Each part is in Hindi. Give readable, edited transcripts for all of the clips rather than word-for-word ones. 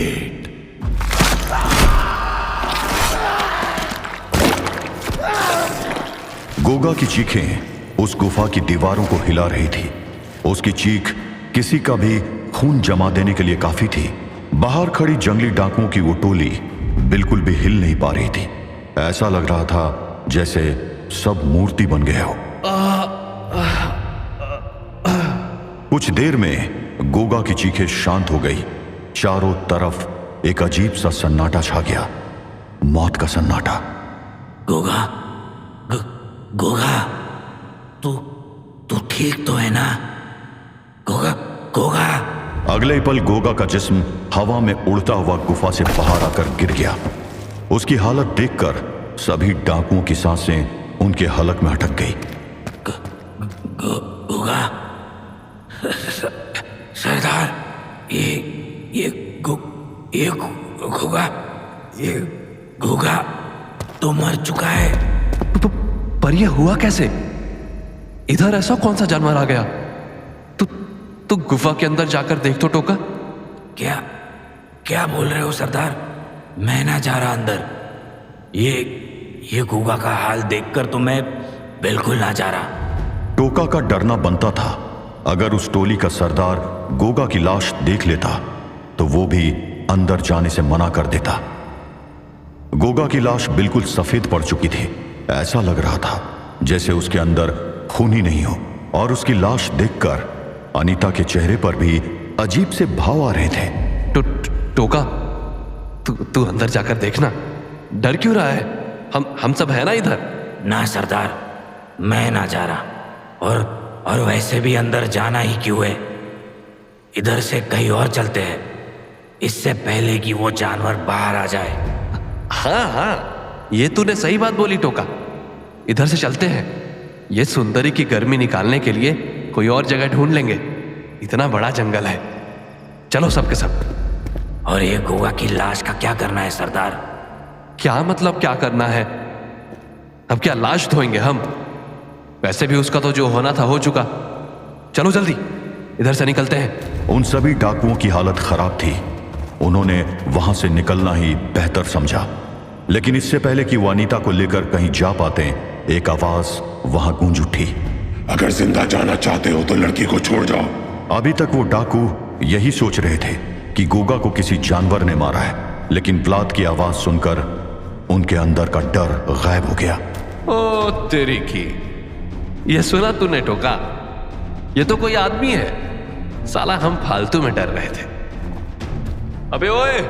हिट। गोगा की चीखें उस गुफा की दीवारों को हिला रही थी। उसकी चीख किसी का भी खून जमा देने के लिए काफी थी। बाहर खड़ी जंगली डाकुओं की वो टोली बिल्कुल भी हिल नहीं पा रही थी। ऐसा लग रहा था जैसे सब मूर्ति बन गए हो। कुछ देर में गोगा की चीखें शांत हो गई। चारों तरफ एक अजीब सा सन्नाटा छा गया, मौत का सन्नाटा। गोगा, गोगा, तू ठीक तो है ना? गोगा, गोगा। अगले ही पल गोगा का जिस्म हवा में उड़ता हुआ गुफा से बाहर आकर गिर गया। उसकी हालत देखकर सभी डाकुओं की सांसें उनके हलक में अटक गई। गोगा, सरदार, ये गोगा तो मर चुका है। पर यह हुआ कैसे? इधर ऐसा कौन सा जानवर आ गया? तू गुफा के अंदर जाकर देख तो टोका। क्या बोल रहे हो सरदार? मैं ना जा रहा अंदर। ये गोगा का हाल देखकर तो मैं बिल्कुल ना जा रहा। टोका का डरना बनता था। अगर उस टोली का सरदार गोगा की लाश देख लेता तो वो भी अंदर जाने से मना कर देता। गोगा की लाश बिल्कुल सफेद पड़ चुकी थी। ऐसा लग रहा था जैसे उसके अंदर खून ही नहीं हो। और उसकी लाश देखकर अनीता के चेहरे पर भी अजीब से भाव आ रहे थे। टोका, तू अंदर जाकर देखना। डर क्यों रहा है? हम सब है ना इधर। ना सरदार, मैं ना जा रहा। और वैसे भी अंदर जाना ही क्यों है? इधर से कहीं और चलते हैं, इससे पहले कि वो जानवर बाहर आ जाए। हाँ, ये तूने सही बात बोली टोका। इधर से चलते हैं। ये सुंदरी की गर्मी निकालने के लिए कोई और जगह ढूंढ लेंगे। इतना बड़ा जंगल है। चलो सबके सब। और ये गोगा की लाश का क्या करना है सरदार? क्या मतलब क्या करना है? अब क्या लाश धोएंगे हम? वैसे भी उसका तो जो होना था हो चुका। चलो जल्दी इधर से निकलते हैं। उन सभी डाकुओं की हालत खराब थी। उन्होंने वहां से निकलना ही बेहतर समझा। लेकिन इससे पहले कि वो अनीता को लेकर कहीं जा पाते, एक आवाज वहां गूंज उठी। अगर जिंदा जाना चाहते हो तो लड़की को छोड़ जाओ। अभी तक वो डाकू यही सोच रहे थे कि गोगा को किसी जानवर ने मारा है, लेकिन व्लाद की आवाज सुनकर उनके अंदर का डर गायब हो गया। ओ तेरी की, ये सुना तूने टोका? ये तो कोई आदमी है। साला हम फालतू में डर रहे थे। अबे ओए,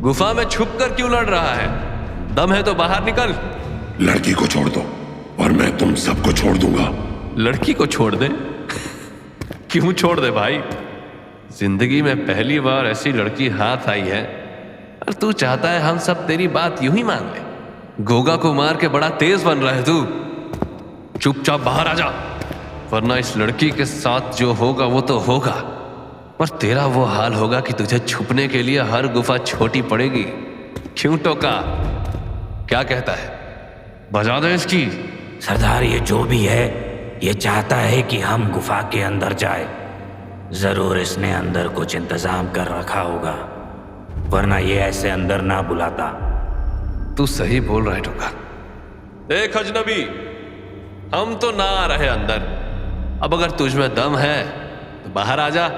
गुफा में छुप कर क्यों लड़ रहा है? दम है तो बाहर निकल। लड़की को छोड़ दो और मैं तुम सबको छोड़ दूंगा। लड़की को छोड़ दे? क्यों छोड़ दे भाई? जिंदगी में पहली बार ऐसी लड़की हाथ आई है और तू चाहता है हम सब तेरी बात यूं ही मान ले? गोगा को मार के बड़ा तेज बन रहा है तू। चुपचाप बाहर आ जा, वरना इस लड़की के साथ जो होगा वो तो होगा, पर तेरा वो हाल होगा कि तुझे छुपने के लिए हर गुफा छोटी पड़ेगी। क्यों टोका, क्या कहता है? बजा दे इसकी। सरदार, ये जो भी है ये चाहता है कि हम गुफा के अंदर जाए। जरूर इसने अंदर कुछ इंतजाम कर रखा होगा, वरना ये ऐसे अंदर ना बुलाता। तू सही बोल रहा है टोका। देख अजनबी, हम तो ना आ रहे अंदर। अब अगर तुझ में दम है तो बाहर आ जा।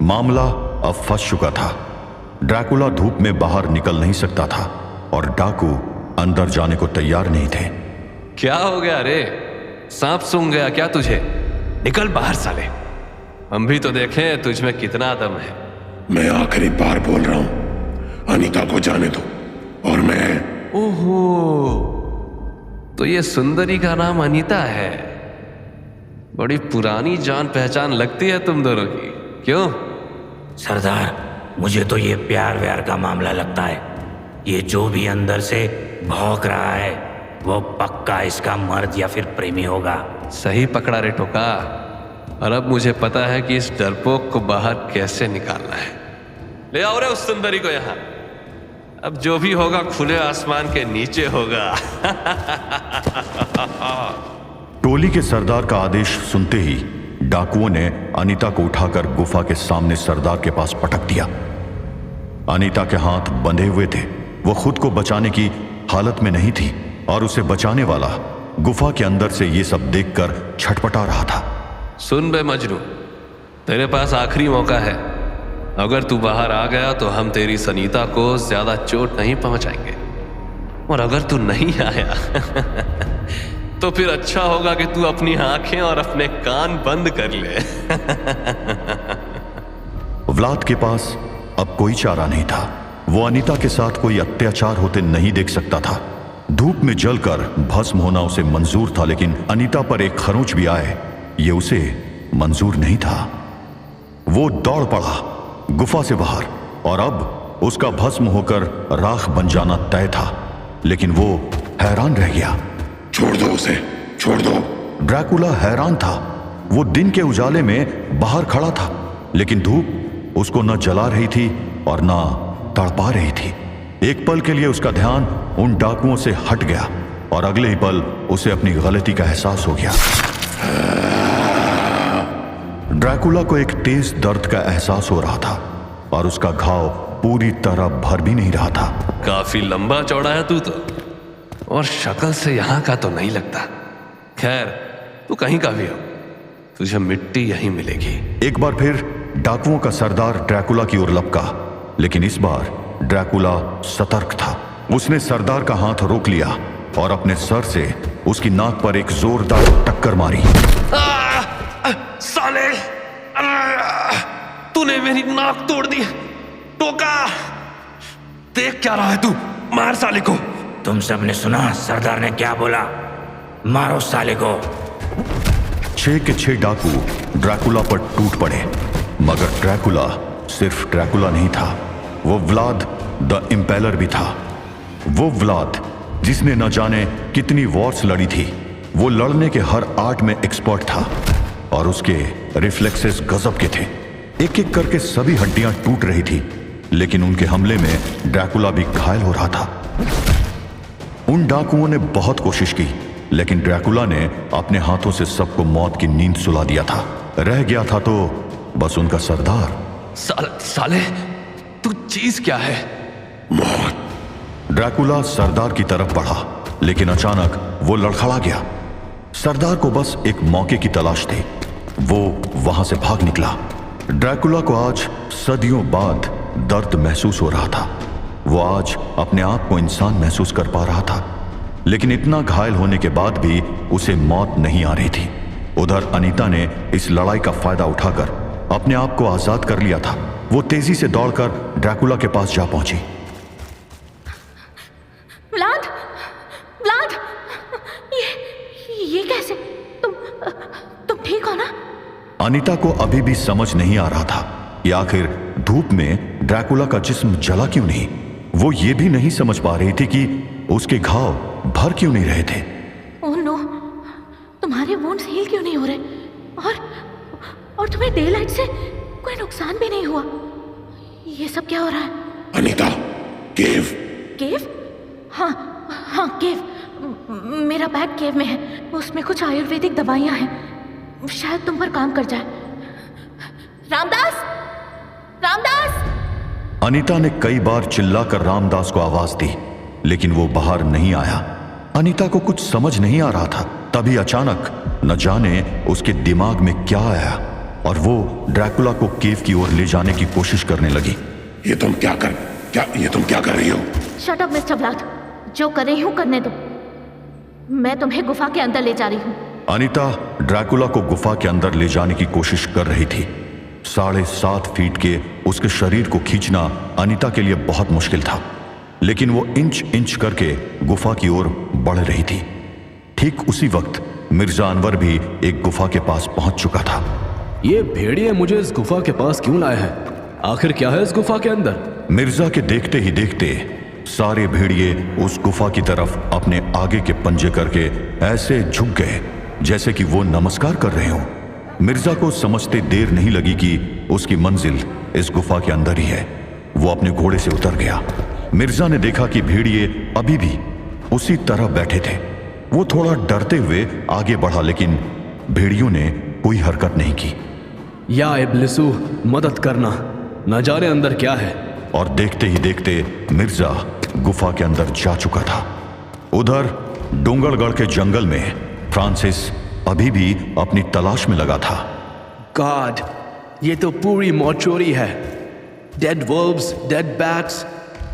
मामला अब फंस चुका था। ड्रैकुला धूप में बाहर निकल नहीं सकता था और डाकू अंदर जाने को तैयार नहीं थे। क्या हो गया रे? सांप सूंघ गया क्या तुझे? निकल बाहर साले। हम भी तो देखें तुझ में कितना दम है। मैं आखिरी बार बोल रहा हूं, अनीता को जाने दो और मैं। ओहो, तो ये सुंदरी का नाम अनीता है। बड़ी पुरानी जान पहचान लगती है तुम दोनों की, क्यों? सरदार, मुझे तो ये प्यार व्यार का मामला लगता है। ये जो भी अंदर से भौंक रहा है वो पक्का इसका मर्द या फिर प्रेमी होगा। सही पकड़ा रे टोका। और अब मुझे पता है कि इस डरपोक को बाहर कैसे निकालना है। ले आओ रे उस सुंदरी को यहाँ। अब जो भी होगा खुले आसमान के नीचे होगा। टोली के सरदार का आदेश सुनते ही डाकुओं ने अनीता को उठाकर गुफा के सामने सरदार के पास पटक दिया। अनीता के हाथ बंधे हुए थे। वो खुद को बचाने की हालत में नहीं थी और उसे बचाने वाला गुफा के अंदर से ये सब देखकर छटपटा रहा था। सुन बे मजनू, तेरे पास आखिरी मौका है। अगर तू बाहर आ गया तो हम तेरी सनीता को ज्यादा चोट नहीं पहुंचाएंगे, और अगर तू नहीं आया तो फिर अच्छा होगा कि तू अपनी आंखें और अपने कान बंद कर ले। व्लाद के पास अब कोई चारा नहीं था। वो अनीता के साथ कोई अत्याचार होते नहीं देख सकता था। धूप में जलकर भस्म होना उसे मंजूर था, लेकिन अनीता पर एक खरोंच भी आए ये उसे मंजूर नहीं था। वो दौड़ पड़ा गुफा से बाहर, और अब उसका भस्म होकर राख बन जाना तय था। लेकिन वो हैरान रह गया। छोड़ दो उसे, छोड़ दो। ड्रैकुला हैरान था। वो दिन के उजाले में बाहर खड़ा था, लेकिन धूप उसको न जला रही थी और न तड़पा रही थी। एक पल के लिए उसका ध्यान उन डाकुओं से हट गया और अगले ही पल उसे अपनी गलती का एहसास हो गया। ड्रैकुला को एक तेज दर्द का एहसास हो रहा था और उसका घाव पूरी तरह भर भी नहीं रहा था। काफी लंबा चौड़ा है तू तो, और शक्ल से यहां का तो नहीं लगता। खैर, तू कहीं का भी हो, तुझे मिट्टी यहीं मिलेगी। एक बार फिर डाकुओं का सरदार ड्रैकुला की ओर लपका, लेकिन इस बार ड्रैकुला सतर्क था। उसने सरदार का हाथ रोक लिया और अपने सर से उसकी नाक पर एक जोरदार टक्कर मारी। साले, तूने मेरी नाक तोड़ दी। टोका, देख क्या रहा है तू? मार साले को। तुम सबने सुना सरदार ने क्या बोला? मारो साले को। 6 के 6 डाकू ड्रैकुला पर टूट पड़े, मगर ड्रैकुला सिर्फ ड्रैकुला नहीं था, वो व्लाद द इम्पेलर भी था। वो व्लाद जिसने न जाने कितनी वॉर्स लड़ी थी। वो लड़ने के हर आर्ट में एक्सपर्ट था और उसके रिफ्लेक्सेस गजब के थे। एक एक करके सभी हड्डियां टूट रही थी, लेकिन उनके हमले में ड्रैकुला भी घायल हो रहा था। उन डाकुओं ने बहुत कोशिश की, लेकिन ड्रैकुला ने अपने हाथों से सबको मौत की नींद सुला दिया था। रह गया था तो बस उनका सरदार। साले, तू चीज क्या है? मौत। ड्रैकुला सरदार की तरफ बढ़ा, लेकिन अचानक वो लड़खड़ा गया। सरदार को बस एक मौके की तलाश थी। वो वहां से भाग निकला। ड्रैकुला को आज सदियों बाद दर्द महसूस हो रहा था। वो आज अपने आप को इंसान महसूस कर पा रहा था, लेकिन इतना घायल होने के बाद भी उसे मौत नहीं आ रही थी। उधर अनीता ने इस लड़ाई का फायदा उठाकर अपने आप को आजाद कर लिया था। वो तेजी से दौड़कर ड्रैकुला के पास जा पहुंची। व्लाद, व्लाद, ये कैसे? तुम ठीक हो ना? अनीता को अभी भी समझ नहीं आ रहा था कि आखिर धूप में ड्रैकुला का जिस्म जला क्यों नहीं। वो ये भी नहीं समझ पा रही थी कि उसके घाव भर क्यों नहीं रहे थे। ओह नो, तुम्हारे वुंड्स हील क्यों नहीं हो रहे? और तुम्हें डे लाइट से कोई नुकसान भी नहीं हुआ? ये सब क्या हो रहा है? अनीता, केव। केव? हाँ केव। मेरा बैग केव में है। उसमें कुछ आयुर्वेदिक दवाइयां हैं, शायद तुम पर काम कर जाए। रामदास, रामदास! अनीता ने कई बार चिल्लाकर रामदास को आवाज दी, लेकिन वो बाहर नहीं आया। अनीता को कुछ समझ नहीं आ रहा था। तभी अचानक न जाने उसके दिमाग में क्या आया और वो ड्रैकुला को केव की ओर ले जाने की कोशिश करने लगी। ये तुम क्या कर रही हो? शट अप मिस्टर व्लाद, जो कर रही हूं करने दो। मैं तुम्हें गुफा के अंदर ले जा रही हूं। अनीता ड्रैकुला को गुफा के अंदर ले जाने की कोशिश कर रही थी। 7.5 फीट के उसके शरीर को खींचना अनीता के लिए बहुत मुश्किल था, लेकिन वो इंच इंच करके गुफा की ओर बढ़ रही थी। ठीक उसी वक्त मिर्जा अनवर भी एक गुफा के पास पहुंच चुका था। ये भेड़िए मुझे इस गुफा के पास क्यों लाए हैं? आखिर क्या है इस गुफा के अंदर? मिर्जा के देखते ही देखते सारे भेड़िए उस गुफा की तरफ अपने आगे के पंजे करके ऐसे झुक गए जैसे कि वो नमस्कार कर रहे हों। मिर्जा को समझते देर नहीं लगी कि उसकी मंजिल इस गुफा के अंदर ही है। वो अपने घोड़े से उतर गया। मिर्जा ने देखा कि भेड़िए अभी भी उसी तरह बैठे थे। वो थोड़ा डरते हुए आगे बढ़ा, लेकिन भेड़ियों ने कोई हरकत नहीं की। या इब्लिसू, मदद करना, न जाने अंदर क्या है। और देखते ही देखते मिर्जा गुफा के अंदर जा चुका था। उधर डोंगरगढ़ के जंगल में फ्रांसिस अभी भी अपनी तलाश में लगा था। गॉड, ये तो पूरी मौचोरी है। डेड वल्व्स, डेड बैट्स,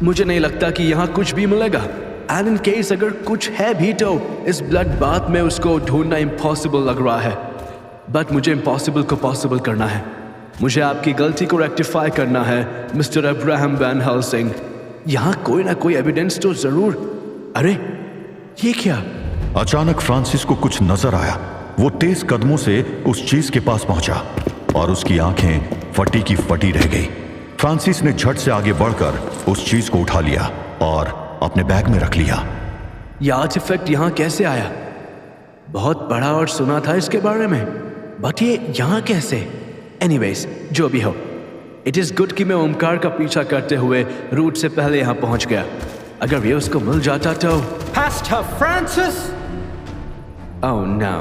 मुझे नहीं लगता कि यहाँ कुछ भी मिलेगा। एंड इन केस अगर कुछ है भी तो इस ब्लड बाथ में उसको ढूंढना इम्पॉसिबल लग रहा है। बट मुझे इम्पॉसिबल को पॉसिबल करना है। मुझे आपकी गलती को रेक्टिफाई करना है मिस्टर अब्राहम वैन हेल्सिंग। यहाँ कोई ना कोई एविडेंस तो जरूर। अरे ये क्या? अचानक फ्रांसिस को कुछ नजर आया। वो तेज कदमों से उस चीज के पास पहुंचा और उसकी आंखें फटी की फटी रह गई। फ्रांसिस ने झट से आगे बढ़कर उस चीज को उठा लिया और अपने बैग में रख लिया। यह आर्टिफैक्ट यहाँ कैसे आया? बहुत पढ़ा और सुना था इसके बारे में, बट ये यहाँ कैसे? एनीवेज, जो भी हो, इट इज गुड कि मैं ओमकार का पीछा करते हुए रूट से पहले यहाँ पहुंच गया। अगर ये उसको मिल जाता तो। Pastor Francis! Oh no.